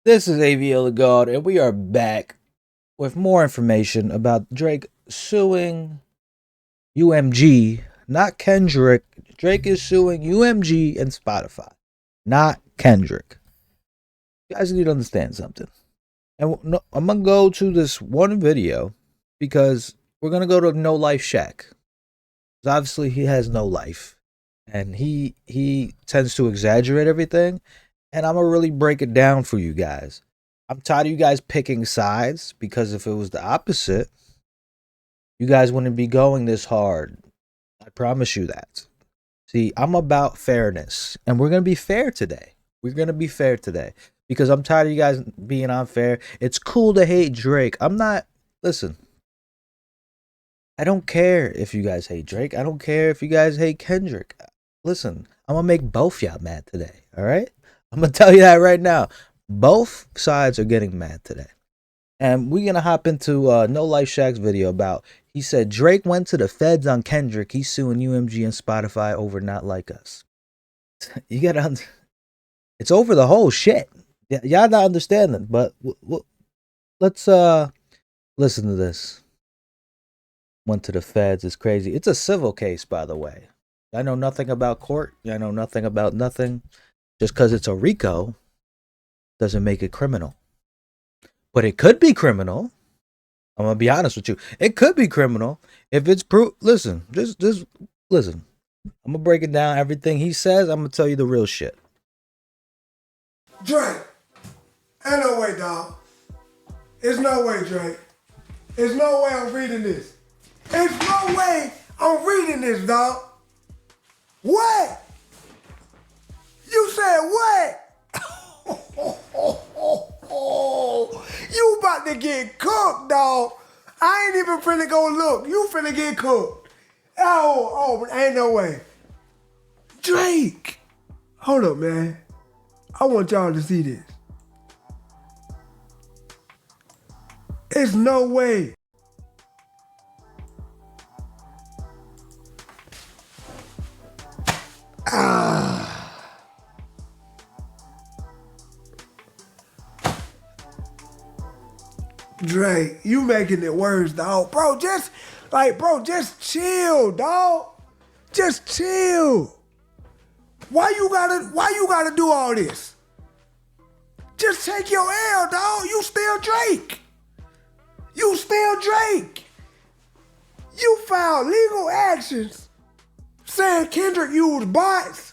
This is AVL the God, and we are back with more information about Drake suing UMG, not Kendrick. Drake is suing UMG and Spotify, not Kendrick. You guys need to understand something. And I'm going to go to this one video because we're going to go to No Life SHAQ. Obviously, he has no life, and he tends to exaggerate everything. And I'm going to really break it down for you guys. I'm tired of you guys picking sides, because if it was the opposite, you guys wouldn't be going this hard. I promise you that. See, I'm about fairness, and we're going to be fair today. We're going to be fair today because I'm tired of you guys being unfair. It's cool to hate Drake. Listen, I don't care if you guys hate Drake. I don't care if you guys hate Kendrick. Listen, I'm going to make both y'all mad today, all right? I'm going to tell you that right now. Both sides are getting mad today. And we're going to hop into No Life SHAQ's video about, he said, Drake went to the feds on Kendrick. He's suing UMG and Spotify over Not Like Us. You got to, it's over the whole shit. Y'all not understanding, but let's listen to this. Went to the feds. It's crazy. It's a civil case, by the way. I know nothing about court. I know nothing about nothing. Just because it's a RICO doesn't make it criminal. But it could be criminal. I'm going to be honest with you. It could be criminal if it's proof. Listen, just listen. I'm going to break it down. Everything he says, I'm going to tell you the real shit. Drake. Ain't no way, dog. There's no way, Drake. There's no way I'm reading this. There's no way I'm reading this, dog. What? You said what? You about to get cooked, dog. I ain't even finna go look. You finna get cooked. Ain't no way. Drake. Hold up, man. I want y'all to see this. There's no way. Drake, you making it worse, dog. Bro, just chill, dog. Just chill. Why you gotta do all this? Just take your L, dog. You still Drake. You still Drake. You filed legal actions saying Kendrick used bots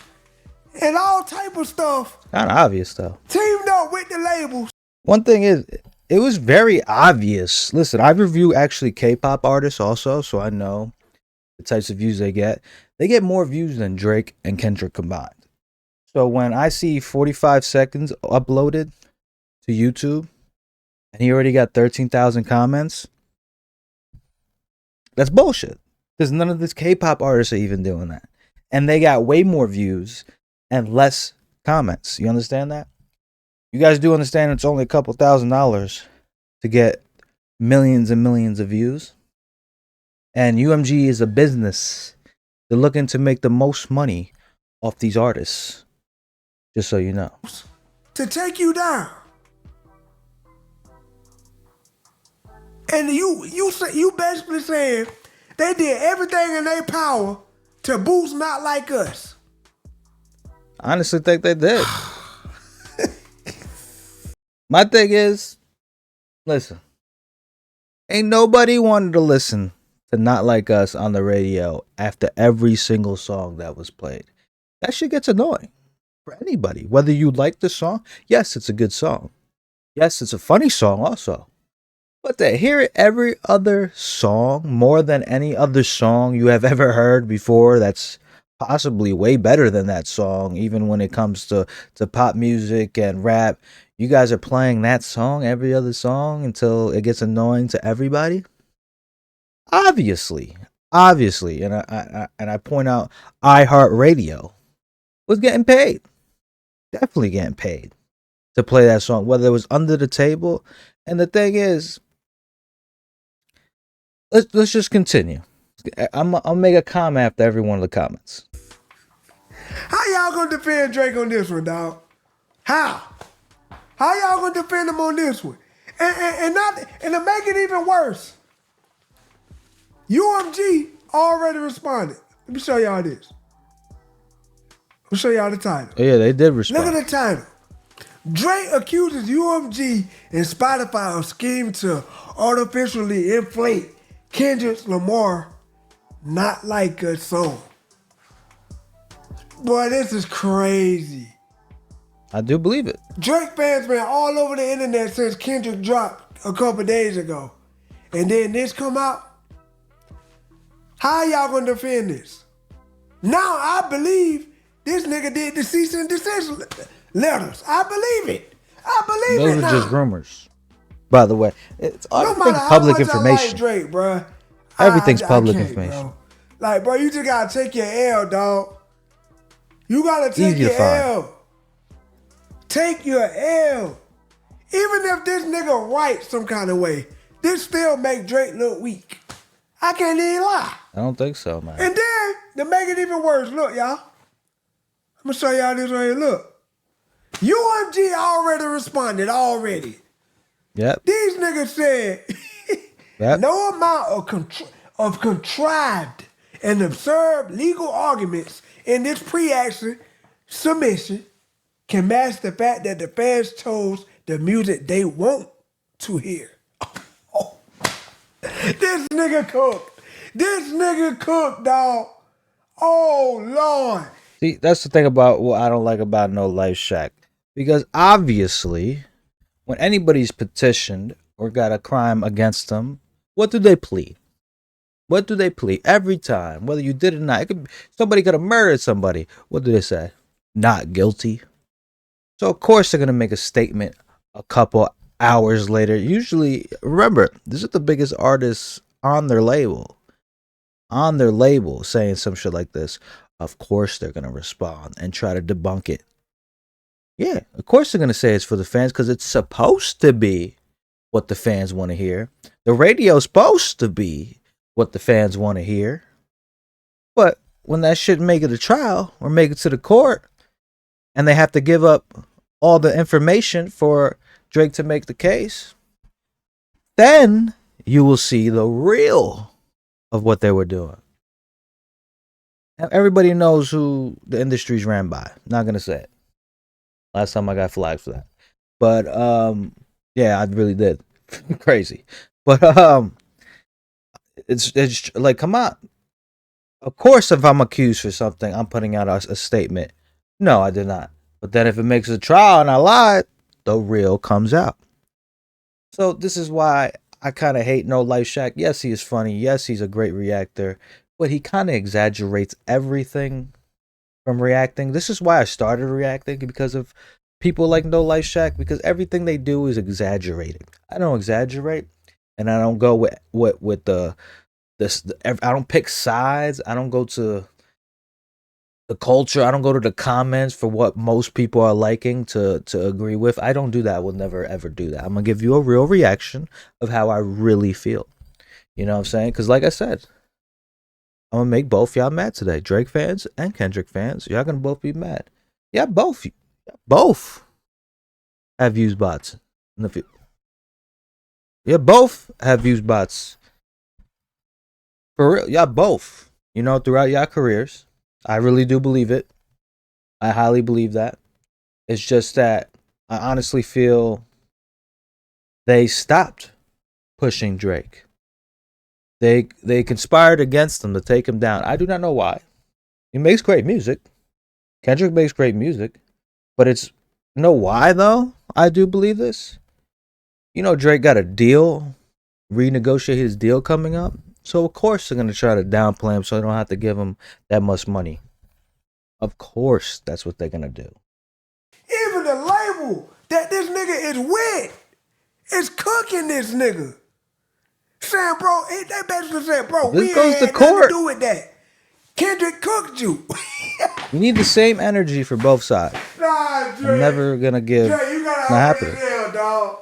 and all type of stuff. Kind of obvious, though. Teamed up with the labels. One thing is, it was very obvious. Listen, I review actually K-pop artists also, so I know the types of views they get. They get more views than Drake and Kendrick combined. So when I see 45 seconds uploaded to YouTube, and he already got 13,000 comments, that's bullshit. Because none of these K-pop artists are even doing that. And they got way more views and less comments. You understand that? You guys do understand it's only a couple $1,000s to get millions and millions of views. And UMG is a business. They're looking to make the most money off these artists. Just so you know. To take you down. And you basically saying they did everything in their power to boost Not Like Us. I honestly think they did. My thing is, listen, ain't nobody wanted to listen to Not Like Us on the radio after every single song that was played. That shit gets annoying for anybody. Whether you like the song, yes, it's a good song. Yes, it's a funny song also. But to hear every other song more than any other song you have ever heard before, that's possibly way better than that song, even when it comes to pop music and rap. You guys are playing that song, every other song, until it gets annoying to everybody. Obviously, and I point out, iHeartRadio was getting paid, definitely getting paid to play that song, whether it was under the table. And the thing is, let's just continue. I'll make a comment after every one of the comments. How y'all gonna defend Drake on this one, dog? How? How y'all gonna defend him on this one? And to make it even worse, UMG already responded. Let me show y'all this. Let me show y'all the title. Oh, yeah, they did respond. Look at the title. Drake accuses UMG and Spotify of scheme to artificially inflate Kendrick Lamar Not Like a Song. Boy, this is crazy. I do believe it. Drake fans been all over the internet since Kendrick dropped a couple days ago. And then this come out? How y'all gonna defend this? Now I believe this nigga did the cease and desist letters. I believe it. I believe Those it are now. just rumors. By the way, it's No everything's matter how public much I information. like Drake, bro. Everything's I public can't, information. Bro. Like, bro, you just gotta take your L, dog. You gotta take Easy to your find. L. Take your L. Even if this nigga writes some kind of way, this still make Drake look weak. I can't even lie. I don't think so, man. And then, to make it even worse, look, y'all. I'm gonna show y'all this right here, look. UMG already responded, already. Yep. These niggas said, Yep. no amount of contrived and absurd legal arguments in this pre-action submission can match the fact that the fans chose the music they want to hear. Oh. This nigga cooked. This nigga cooked, dog. Oh, Lord. See, that's the thing about what I don't like about No Life SHAQ. Because obviously, when anybody's petitioned or got a crime against them, what do they plead? What do they plead? Every time, whether you did it or not. Somebody could have murdered somebody. What do they say? Not guilty. So, of course, they're going to make a statement a couple hours later. Usually, remember, this is the biggest artists on their label. On their label saying some shit like this. Of course, they're going to respond and try to debunk it. Yeah, of course they're going to say it's for the fans because it's supposed to be what the fans want to hear. The radio's supposed to be what the fans want to hear. But when that shit make it a trial or make it to the court and they have to give up all the information for Drake to make the case, then you will see the real of what they were doing. Now, everybody knows who the industry's ran by. Not going to say it. Last time I got flagged for that. But yeah, I really did. Crazy. But it's like, come on. Of course, if I'm accused for something, I'm putting out a statement. No, I did not. But then if it makes a trial and I lied, the real comes out. So this is why I kind of hate No Life SHAQ. Yes, he is funny. Yes, he's a great reactor. But he kind of exaggerates everything from reacting. This is why I started reacting, because of people like No Life SHAQ, because everything they do is exaggerating. I don't exaggerate, and I don't go with I don't pick sides. I don't go to the culture. I don't go to the comments for what most people are liking to agree with. I don't do that. I will never ever do that. I'm gonna give you a real reaction of how I really feel. You know what I'm saying? Because like I said, I'm gonna make both y'all mad today. Drake fans and Kendrick fans. Y'all gonna both be mad. Yeah, both have used bots in the field. Yeah, both have used bots. For real. Y'all both. You know, throughout y'all careers. I really do believe it. I highly believe that. It's just that I honestly feel they stopped pushing Drake. They conspired against him to take him down. I do not know why. He makes great music. Kendrick makes great music. But it's, you know why though? I do believe this. You know, Drake got a deal, renegotiate his deal coming up. So of course they're gonna try to downplay him so they don't have to give him that much money. Of course that's what they're gonna do. Even the label that this nigga is with is cooking this nigga. Saying, bro, they basically saying, bro, This we goes ain't to had nothing court. to do with that. Kendrick cooked you. We need the same energy for both sides. Nah, Drake. I'm never gonna give. Drake, you gotta Not hold happening. this L, dog.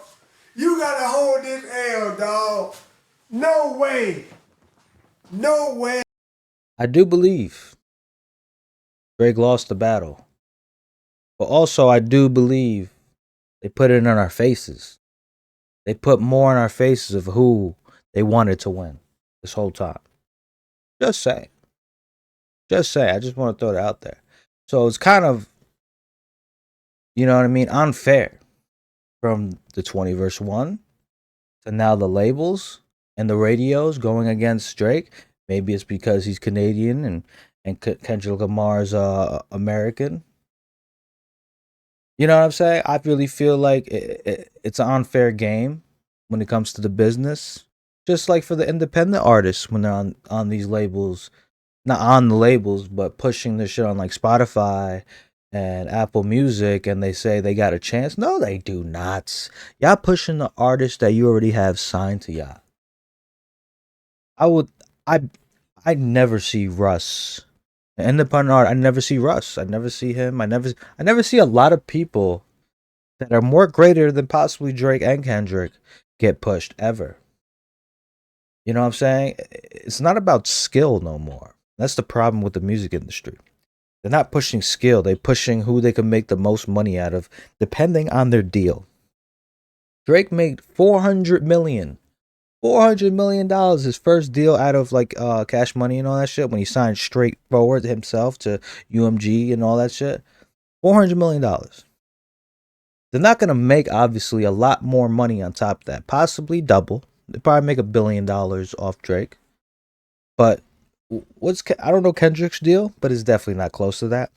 You gotta hold this L, dog. No way. No way. I do believe Drake lost the battle, but also I do believe They put it in our faces. They put more in our faces of who they wanted to win this whole time. Just say. Just say. I just want to throw it out there. So it's kind of, you know what I mean, unfair from the 20 verse 1 to now the labels and the radios going against Drake. Maybe it's because he's Canadian and Kendrick Lamar's American. You know what I'm saying? I really feel like it's an unfair game when it comes to the business. Just like for the independent artists when they're on these labels, not on the labels, but pushing their shit on like Spotify and Apple Music, and they say they got a chance. No, they do not. Y'all pushing the artists that you already have signed to y'all. I would, I, I never see Russ, an independent art. I never see Russ. I never see him. I never see a lot of people that are more greater than possibly Drake and Kendrick get pushed ever. You know what I'm saying? It's not about skill no more. That's the problem with the music industry. They're not pushing skill. They're pushing who they can make the most money out of, depending on their deal. Drake made $400 his first deal out of like Cash Money and all that shit when he signed straightforward himself to UMG and all that shit. $400 million. They're not gonna make obviously a lot more money on top of that. Possibly double. They probably make $1 billion off Drake. But I don't know Kendrick's deal, but it's definitely not close to that.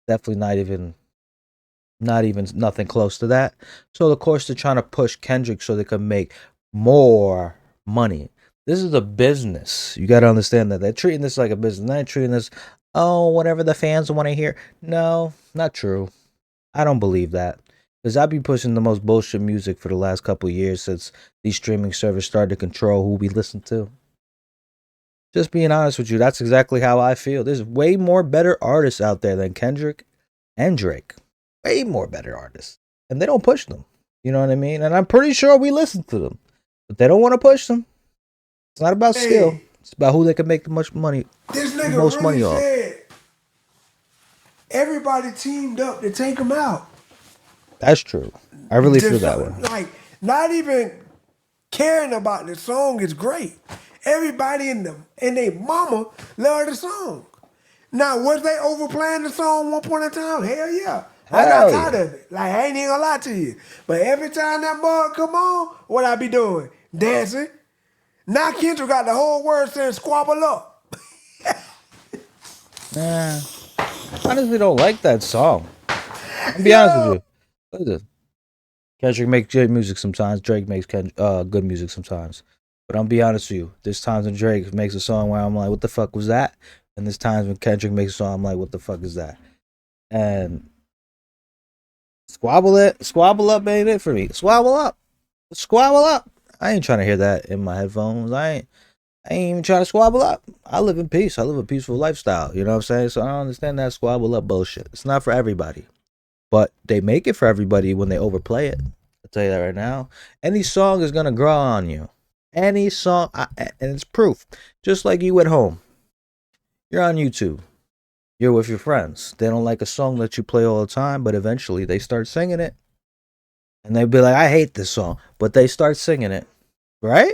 Definitely not even nothing close to that. So of course they're trying to push Kendrick so they can make more money. This is a business. You got to understand that they're treating this like a business. They're not treating this, oh, whatever the fans want to hear. No, not true. I don't believe that. Because I've been pushing the most bullshit music for the last couple of years since these streaming services started to control who we listen to. Just being honest with you, that's exactly how I feel. There's way more better artists out there than Kendrick and Drake. Way more better artists. And they don't push them. You know what I mean? And I'm pretty sure we listen to them. But they don't want to push them. It's not about skill. It's about who they can make the most money. This nigga most really money off. said everybody teamed up to take him out. That's true. I really feel that way. Like, not even caring about the song is great. Everybody in their mama love the song. Now, was they overplaying the song one point in time? Hell yeah. I got tired of it. Like, I ain't even gonna lie to you. But every time that bug come on, what I be doing? Dancing. Now Kendrick got the whole word saying squabble up. Nah. I honestly don't like that song. I'll be honest with you. Look at this. Kendrick makes good music sometimes. Drake makes good music sometimes. But I'll be honest with you. There's times when Drake makes a song where I'm like, what the fuck was that? And there's times when Kendrick makes a song, I'm like, what the fuck is that? And squabble up ain't it for me. Squabble up. I ain't trying to hear that in my headphones. I ain't even trying to squabble up. I live in peace. I live a peaceful lifestyle. You know what I'm saying? So I don't understand that squabble up bullshit. It's not for everybody. But they make it for everybody when they overplay it. I'll tell you that right now. Any song is going to grow on you. Any song, and it's proof. Just like you at home. You're on YouTube. You're with your friends. They don't like a song that you play all the time, but eventually they start singing it. And they'll be like, I hate this song. But they start singing it. Right?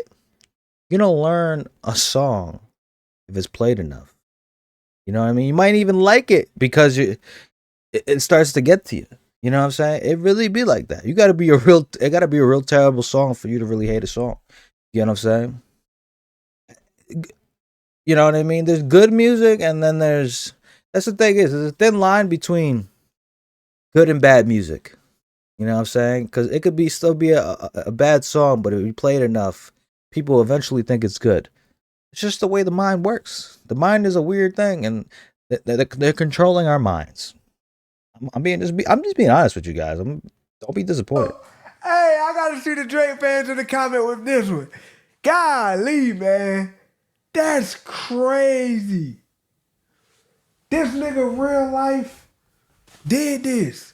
You're going to learn a song if it's played enough. You know what I mean? You might even like it because it starts to get to you. You know what I'm saying? It really be like that. It gotta be a real terrible song for you to really hate a song. You know what I'm saying? You know what I mean? There's good music, and then that's the thing is, there's a thin line between good and bad music. You know what I'm saying? Because it could still be a bad song, but if you play it enough, people eventually think it's good. It's just the way the mind works. The mind is a weird thing, and they're controlling our minds. I'm just being honest with you guys. Don't be disappointed. Hey, I gotta see the Drake fans in the comment with this one. Golly, man. That's crazy. This nigga real life did this.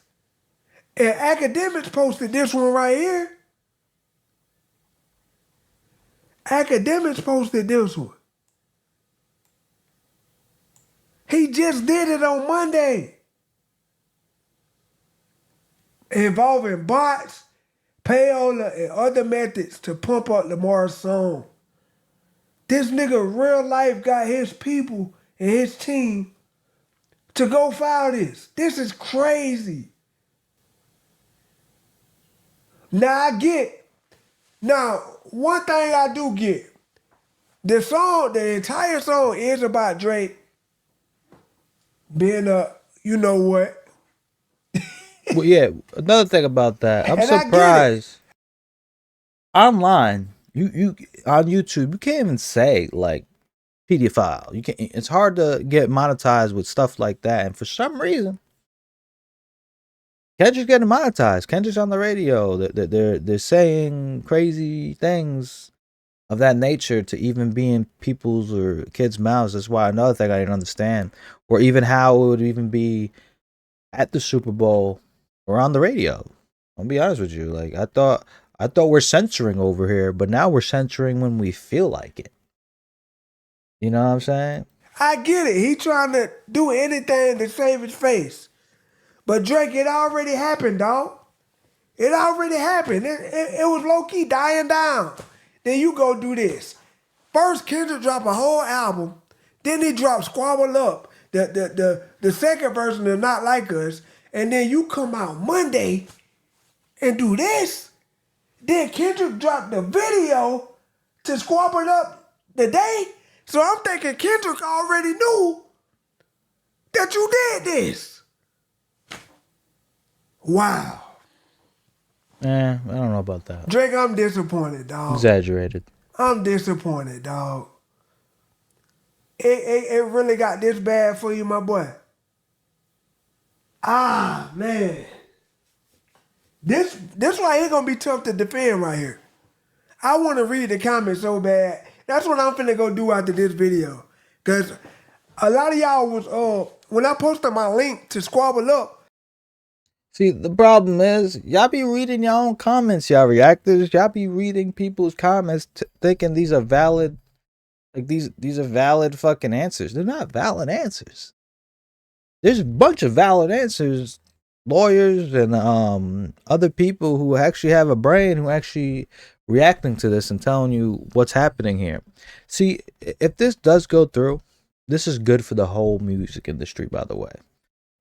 And Academics posted this one right here. Academics posted this one. He just did it on Monday. involving bots, payola, and other methods to pump up Lamar's song. This nigga real life got his people and his team to go file this. This is crazy. Now I get. Now, one thing I do get. The song, the entire song is about Drake being a, you know what. Well, yeah. Another thing about that, I'm And I get it. surprised. Online, you on YouTube, you can't even say like pedophile. You can't. It's hard to get monetized with stuff like that, and for some reason, Kendrick's getting monetized. Kendrick's on the radio. They're saying crazy things of that nature to even be in people's or kids' mouths. That's why another thing I didn't understand, or even how it would even be at the Super Bowl or on the radio. I'll be honest with you. Like I thought we're censoring over here, but now we're censoring when we feel like it. You know what I'm saying? I get it. He trying to do anything to save his face. But Drake, it already happened, dog. It already happened. It was low-key dying down. Then you go do this. First, Kendrick drop a whole album. Then he dropped Squabble Up, the second version of Not Like Us. And then you come out Monday and do this. Then Kendrick dropped the video to Squabble Up today. So I'm thinking Kendrick already knew that you did this. Wow. I don't know about that. Drake, I'm disappointed, dog. Exaggerated. I'm disappointed, dog. It really got this bad for you, my boy. Ah, man. This right here gonna be tough to defend right here. I want to read the comments so bad. That's what I'm finna go do after this video. Cause a lot of y'all was when I posted my link to Squabble Up. See, the problem is, y'all be reading your own comments, y'all reactors. Y'all be reading people's comments thinking these are valid, like these are valid fucking answers. They're not valid answers. There's a bunch of valid answers. Lawyers and other people who actually have a brain who actually reacting to this and telling you what's happening here. See, if this does go through, this is good for the whole music industry, by the way.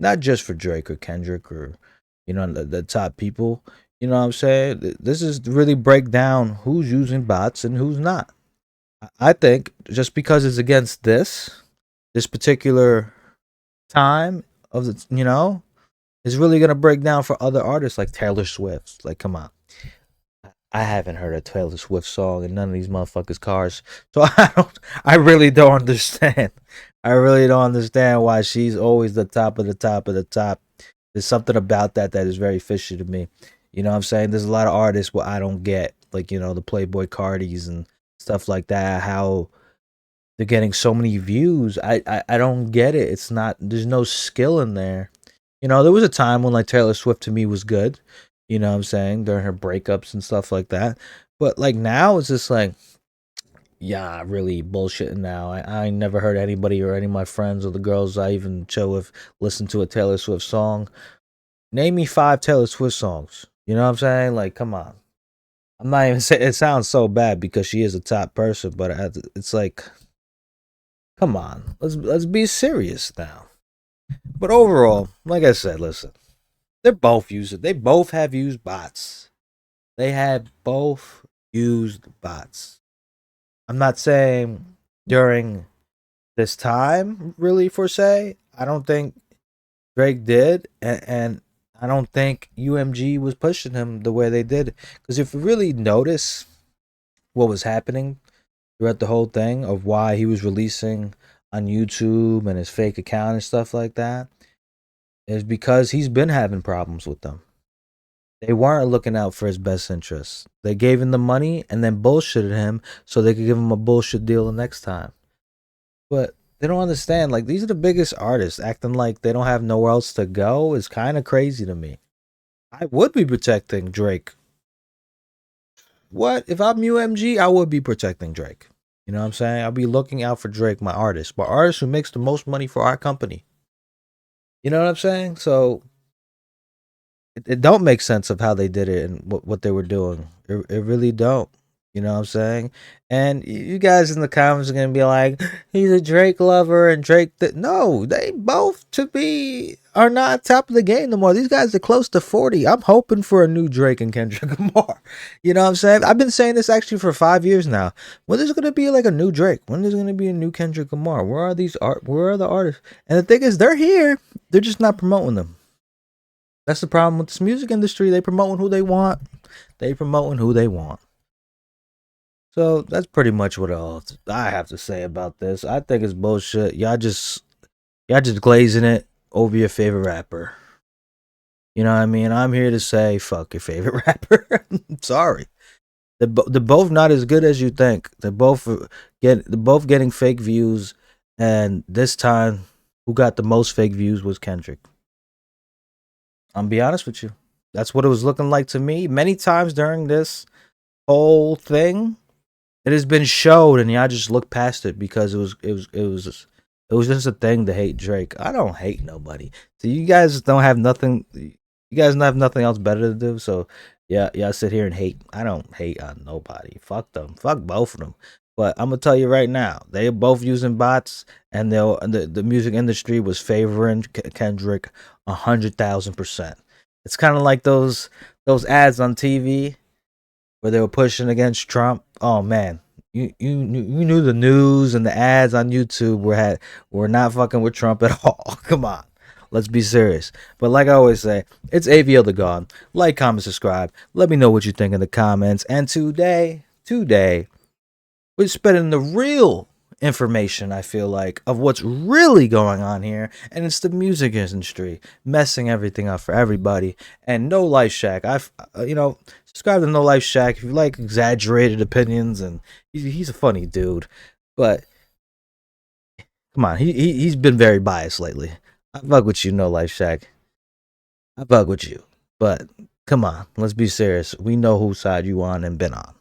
Not just for Drake or Kendrick or the top people. You know what I'm saying? This is to really break down who's using bots and who's not. I think just because it's against this particular time of the, is really gonna break down for other artists like Taylor Swift. Like, come on. I haven't heard a Taylor Swift song in none of these motherfuckers' cars. So I really don't understand. I really don't understand why she's always the top of the top of the top. There's something about that is very fishy to me. You know what I'm saying? There's a lot of artists where I don't get, like, the Playboy Cardis and stuff like that, how they're getting so many views. I don't get it. It's not, there's no skill in there. There was a time when, like, Taylor Swift to me was good. You know what I'm saying? During her breakups and stuff like that. But, like, now it's just like, yeah, really bullshitting now. I never heard anybody or any of my friends or the girls I even chill with listen to a Taylor Swift song. Name me 5 Taylor Swift songs. You know what I'm saying? Like, come on. I'm not even saying, it sounds so bad because she is a top person, but it's like, come on. Let's be serious now. But overall, like I said, listen. They both have used bots. They have both used bots. I'm not saying during this time, really, for say. I don't think Drake did, and I don't think UMG was pushing him the way they did. Because if you really notice what was happening throughout the whole thing of why he was releasing on YouTube and his fake account and stuff like that, is because he's been having problems with them. They weren't looking out for his best interests. They gave him the money and then bullshitted him so they could give him a bullshit deal the next time. But they don't understand. Like, these are the biggest artists. Acting like they don't have nowhere else to go is kind of crazy to me. I would be protecting Drake. What? If I'm UMG, I would be protecting Drake. You know what I'm saying? I'll be looking out for Drake, my artist who makes the most money for our company. You know what I'm saying? So it don't make sense of how they did it and what they were doing. It really don't. You know what I'm saying? And you guys in the comments are gonna be like, he's a Drake lover and Drake. No, they both to be are not top of the game no more. These guys are close to 40. I'm hoping for a new Drake and Kendrick Lamar. You know what I'm saying? I've been saying this actually for 5 years now. When is gonna be like a new Drake? When is gonna be a new Kendrick Lamar? Where are these art? Where are the artists? And the thing is, they're here. They're just not promoting them. That's the problem with this music industry. They promoting who they want. They promoting who they want. So that's pretty much what all I have to say about this. I think it's bullshit. Y'all just glazing it over your favorite rapper. You know what I mean? I'm here to say fuck your favorite rapper. Sorry. They're both not as good as you think. They're both getting fake views, and this time, who got the most fake views was Kendrick. I'm be honest with you. That's what it was looking like to me. Many times during this whole thing, it has been showed, and y'all just look past it because it was just a thing to hate Drake. I don't hate nobody. So you guys don't have nothing. You guys don't have nothing else better to do. So yeah, y'all sit here and hate. I don't hate on nobody. Fuck them. Fuck both of them. But I'm gonna tell you right now, they are both using bots, and the music industry was favoring Kendrick 100,000%. It's kind of like those ads on TV where they were pushing against Trump. Oh man, you knew the news and the ads on YouTube were not fucking with Trump at all. Come on, let's be serious. But like I always say, it's AVL the God. Like, comment, subscribe. Let me know what you think in the comments. And today, we're spending the real information, I feel like, of what's really going on here, and it's the music industry messing everything up for everybody. And No Life SHAQ, subscribe to No Life SHAQ if you like exaggerated opinions, and he's a funny dude, but come on, he's been very biased lately. I fuck with you, No Life SHAQ. I fuck with you, but come on, let's be serious. We know whose side you on and been on.